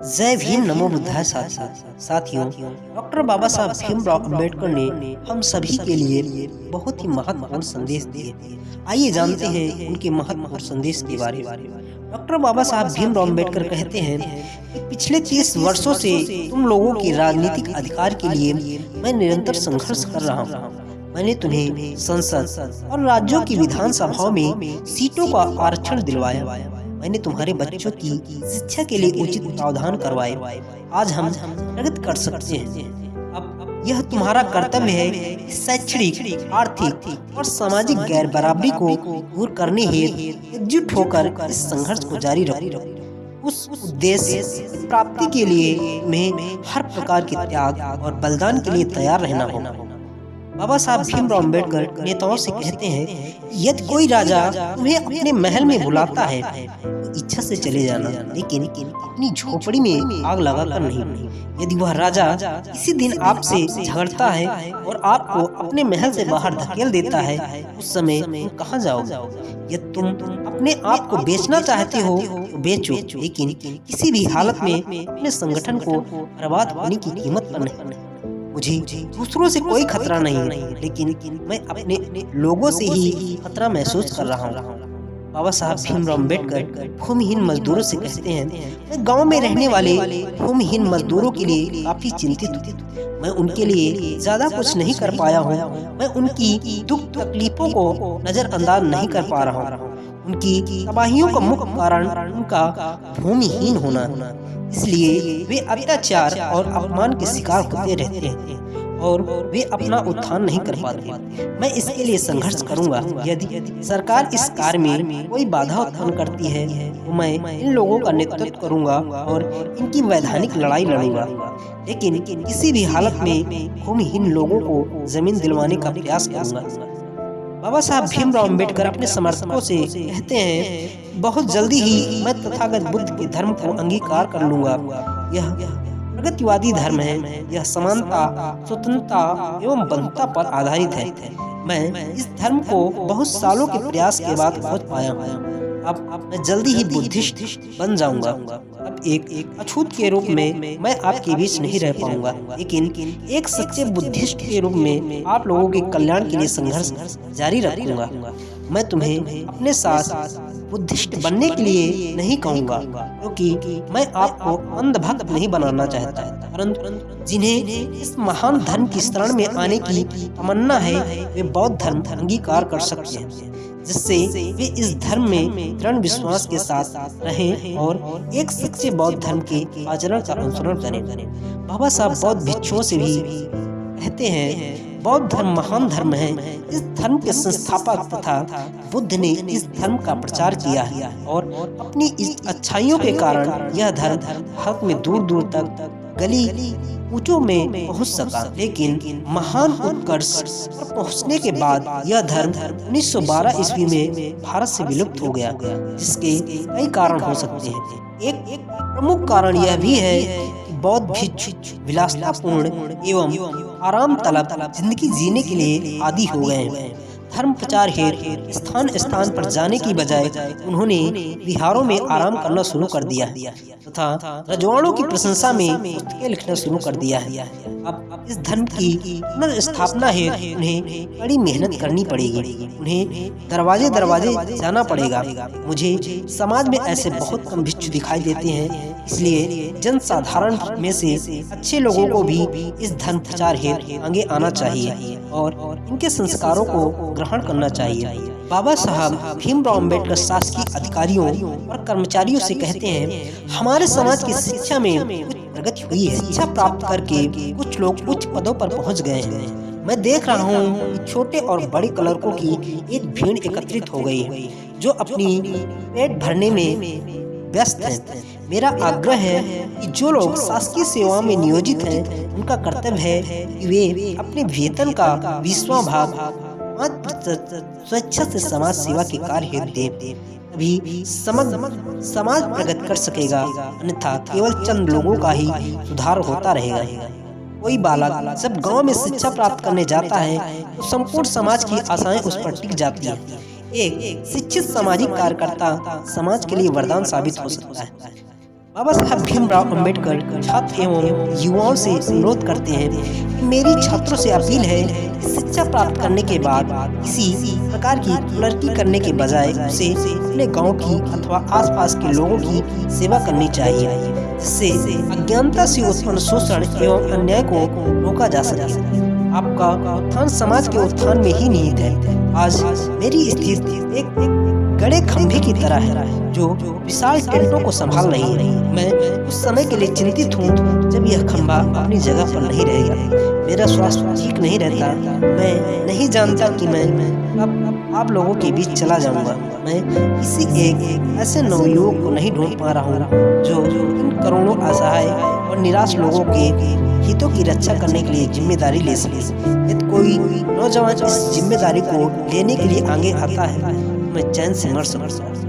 जय भीम नमो बुद्धाय साथियों। डॉक्टर बाबा साहब भीमराव अम्बेडकर ने हम सभी के लिए बहुत ही महत्वपूर्ण संदेश दिए। आइए जानते हैं उनके महत्वपूर्ण संदेश के बारे में। डॉक्टर बाबा साहब भीमराव अम्बेडकर कहते हैं कि पिछले 30 वर्षों से तुम लोगों के राजनीतिक अधिकार के लिए मैं निरंतर संघर्ष कर रहा हूँ। मैंने तुम्हें संसद और राज्यों की विधानसभाओं में सीटों का आरक्षण दिलवाया। मैंने तुम्हारे बच्चों की शिक्षा के लिए उचित प्रावधान करवाए। आज हम प्रगति कर सकते हैं। अब यह तुम्हारा कर्तव्य है कि शैक्षणिक, आर्थिक और सामाजिक गैर बराबरी को दूर करने हेतु एकजुट होकर इस संघर्ष को जारी रखो। उस उद्देश्य की प्राप्ति के लिए में हर प्रकार के त्याग और बलिदान के लिए तैयार रहना होगा। बाबा साहब भीमराव अम्बेडकर नेताओं से कहते हैं, यदि कोई राजा तुम्हें अपने महल में बुलाता है तो इच्छा से चले जाना, लेकिन अपनी झोपड़ी में आग लगाकर नहीं। यदि वह राजा किसी दिन आपसे झगड़ता है और आपको अपने महल से बाहर धकेल देता है, उस समय तुम कहाँ जाओगे? यदि तुम अपने आप को बेचना चाहते हो तो बेचो, लेकिन किसी भी हालत में अपने संगठन को बर्बाद होने की कीमत पर नहीं। मुझे दूसरों से कोई खतरा नहीं, लेकिन मैं अपने लोगों से ही खतरा महसूस कर रहा हूँ। बाबा साहब भीमराव अम्बेडकर भूमिहीन मजदूरों से कहते हैं, मैं गांव में रहने वाले भूमिहीन मजदूरों के लिए काफी चिंतित हूँ। मैं उनके लिए ज्यादा कुछ नहीं कर पाया हूँ। मैं उनकी दुख तकलीफों को नजरअंदाज नहीं कर पा रहा हूँ। उनकी तबाहियों का मुख्य कारण उनका भूमिहीन होना, इसलिए वे अत्याचार और अपमान के शिकार होते रहते हैं और वे अपना उत्थान नहीं कर पाते। मैं इसके लिए संघर्ष करूंगा। यदि सरकार इस कार्य में कोई बाधा उत्पन्न करती है तो मैं इन लोगों का नेतृत्व करूंगा और इनकी वैधानिक लड़ाई लड़ूंगा, लेकिन किसी भी हालत में भूमिहीन लोगों को जमीन दिलवाने का प्रयास करूंगा। बाबा साहब भीमराव अम्बेडकर अपने समर्थकों से कहते हैं, बहुत जल्दी ही मैं तथागत बुद्ध के धर्म को अंगीकार कर लूंगा। यह प्रगतिवादी धर्म है। यह समानता, स्वतंत्रता एवं बंधुता पर आधारित है। मैं इस धर्म को बहुत सालों के प्रयास के बाद पहुंच पाया हूँ। अब मैं जल्दी ही बुद्धिस्ट बन जाऊंगा। अब एक अछूत के रूप में मैं आपके बीच नहीं रह पाऊंगा, लेकिन एक सच्चे बुद्धिस्ट के रूप में आप लोगों के कल्याण के लिए संघर्ष जारी रखूंगा। मैं तुम्हें अपने साथ बुद्धिस्ट बनने के लिए नहीं कहूँगा, क्योंकि मैं आपको अंधभक्त नहीं बनाना चाहता, परंतु जिन्हें इस महान धर्म की शरण में आने की तमन्ना है वे बौद्ध धर्म अंगीकार कर सकते हैं, जिससे वे इस धर्म में दृढ़ विश्वास के साथ रहें और एक सच्चे बौद्ध धर्म के आचरण का अनुसरण करें। बाबा साहब बौद्ध भिक्षुओं से भी कहते हैं, बौद्ध धर्म महान धर्म है। इस धर्म के संस्थापक तथा बुद्ध ने इस धर्म का प्रचार किया है और अपनी इस अच्छाइयों के कारण यह धर्म भारत में दूर दूर तक गली ऊंचों में पहुंच सका। लेकिन महान उत्कर्ष पर पहुंचने के बाद यह धर्म 1912 ईस्वी में भारत से विलुप्त हो गया, जिसके कई कारण हो सकते हैं। एक प्रमुख कारण यह भी है कि बौद्ध भिक्षु विलासतापूर्ण एवं आराम तलब जिंदगी जीने के लिए आदी हो गए हैं। धर्म प्रचार हेतु स्थान स्थान पर जाने की बजाय उन्होंने विहारों में आराम करना शुरू कर दिया तथा रजवाड़ों की प्रशंसा में पुस्तकें लिखना शुरू कर दिया है। अब इस धर्म की पुनर्स्थापना हेतु उन्हें कड़ी मेहनत करनी पड़ेगी। उन्हें दरवाजे दरवाजे जाना पड़ेगा। मुझे समाज में ऐसे बहुत कम भिक्षु दिखाई देते हैं, इसलिए जन साधारण में से अच्छे लोगों को भी इस धर्म प्रचार हेतु आगे आना चाहिए और इनके संस्कारों को ग्रहण करना चाहिए। बाबा साहब भीमराव अम्बेडकर शासकीय अधिकारियों और कर्मचारियों से कहते हैं, हमारे समाज की शिक्षा में कुछ प्रगति हुई है। शिक्षा प्राप्त करके कुछ लोग उच्च पदों पर पहुंच गए हैं। मैं देख रहा हूं कि छोटे और बड़े क्लर्कों की एक भीड़ एकत्रित हो गई है, जो अपनी पेट भरने में व्यस्त है। मेरा आग्रह है कि जो लोग शासकीय सेवाओं में नियोजित हैं, उनका कर्तव्य है कि वे अपने वेतन का 20वां भाग 5% स्वेच्छा से समाज सेवा के कार्य हेतु दें। तभी समग्र समाज प्रगति कर सकेगा, अन्यथा केवल चंद लोगों का ही सुधार होता रहेगा। कोई बालक जब गांव में शिक्षा प्राप्त करने जाता है तो संपूर्ण समाज की आशाएं उस पर टिक जाती है। एक शिक्षित सामाजिक कार्यकर्ता समाज के लिए वरदान साबित हो सकता है। बाबा साहब भीमराव अंबेडकर छात्र एवं युवाओं से अनुरोध करते हैं कि मेरी छात्रों से अपील है कि शिक्षा प्राप्त करने के बाद किसी प्रकार की कुलर्की करने के बजाय उसे अपने गांव की अथवा आसपास के लोगों की सेवा करनी चाहिए, जिससे अज्ञानता से उत्पन्न शोषण एवं अन्याय को रोका जा सके। आपका उत्थान समाज के उत्थान में ही निहित है। आज मेरी स्थिति एक गड़े खंभे की तरह है जो विशाल टेंटों को संभाल रही है। मैं उस समय के लिए चिंतित हूँ जब यह खंभा अपनी जगह पर नहीं रहेगा। मेरा स्वास्थ्य ठीक नहीं रहता। मैं नहीं जानता कि मैं अब आप लोगों के बीच चला जाऊंगा। मैं किसी एक ऐसे नवयुवक को नहीं ढूंढ पा रहा हूँ जो इन करोड़ों असहाय और निराश लोगों के हितों की रक्षा करने के लिए जिम्मेदारी ले सके। यदि कोई नौजवान इस जिम्मेदारी को लेने के लिए आगे आता है, मैं चैन से मर सकूं।